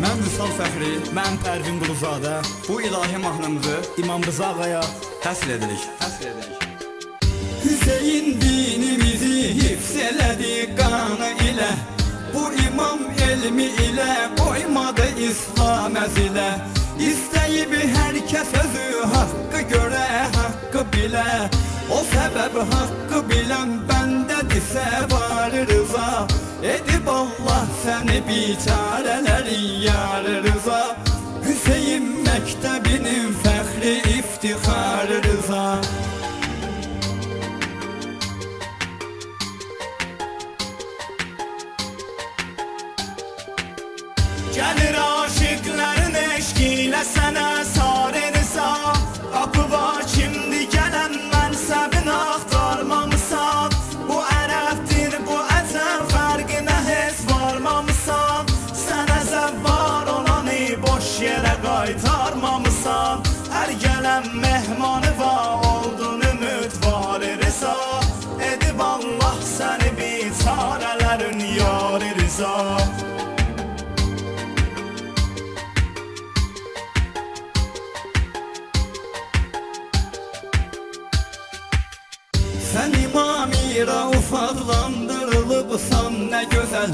Mən Vüsal Fəxri, mən Pərvin Quluzadə. Bu ilahi mahnımızı İmam Rıza ağaya həsr edirik. Hüseyin dinimizi hifz elədi qanı ilə. Bu imam elmi ilə qoymadı İslam əzilə. İstəyib hər kəs özü haqqı görə, haqqı bilə. O səbəb haqqı bilən bəndədirsə var rıza. Edib Allah səni biçarələrin yar rıza. Hüseyin məktəbinin fəxri iftixar rıza. Gəlir aşıqların eşqilə sənə sarı rıza. Qapı var kimdi gələn mənsəbin axtarmamısan. Bu ərəbdir bu əcəm fərqinə heç varmamısan. Sənə zəvvar olanı boş yerə qaytarmamısan. Hər gələn mehmanı var oldun ümidvar rıza. Edib Allah səni biçarələrin yar rıza. Sən İmam-ı Rauf adlandırılıbsan nə gözəl.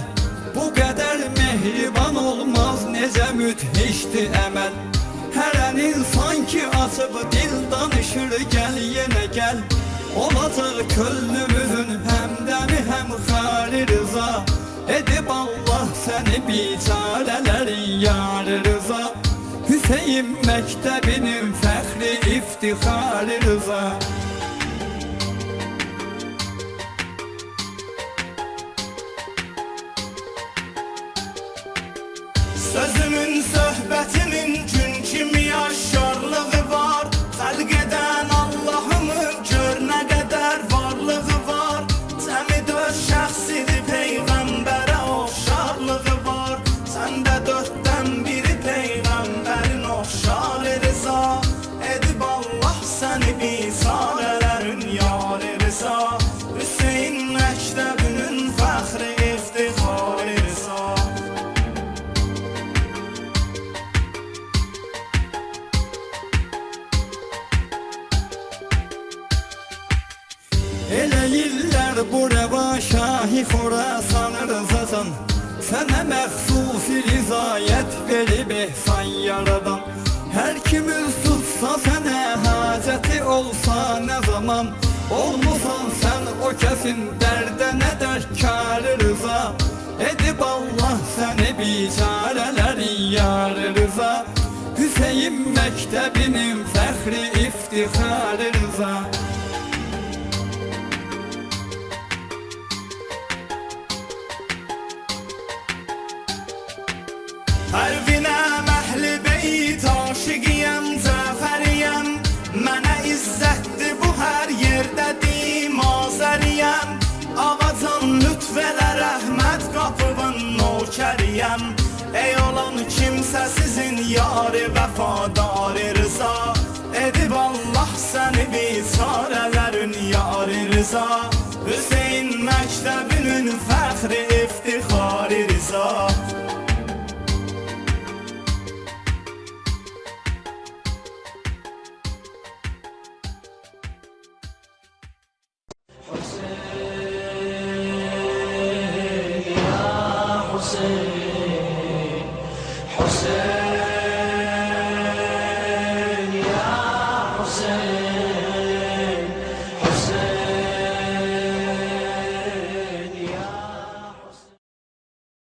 Bu qədər mehriban olmaz necə müthişdir əməl. Hərənin sanki açıb dil danışır gəl yenə gəl. Olacaq könlümüzün həmdəmi həm xari rıza. Edib Allah səni biçarələrin yar rıza. Hüseyin məktəbinin fəxri iftixarı rıza. Sözümün, söhbətimin gün kimi yaşarlığı var. Xəlq edən Allahımın gör nə qədər varlığı var. Cəmi dörd şəxsidir peyğəmbərə oxşarlığı var. Səndə dörddən biri peyğəmbərin oxşar rıza. Edib Allah səni biçarələrin yar rıza. Hüseyin məktəbinin fəxri iftixar rıza. Elə illər bu rəva şahi Xorasan rızasan. Sənə məxsus rizayət verib ehsan yaradan. Hər kimin tutsa sənə hacəti olsa nə zaman. Olmusan sən o kəsin dərdə nə dərkar rıza. Edib Allah səni biçarələrin yar rıza. Hüseyin məktəbinin fəxri iftixarı rıza. Pərvinə məhli beyt aşiqiyəm, Cəfəriyəm. Mənə izzətdir bu hər yerdədir Azəriyəm. Ağacan lütfələ rəhmət qapıbın nökəriyəm. Ey olan kimsəsizin yarı vəfadarı rıza. Edib Allah səni biçarələrin yar rıza. Hüseyin məktəbinin fəxri iftixarı rıza. حسين يا حسين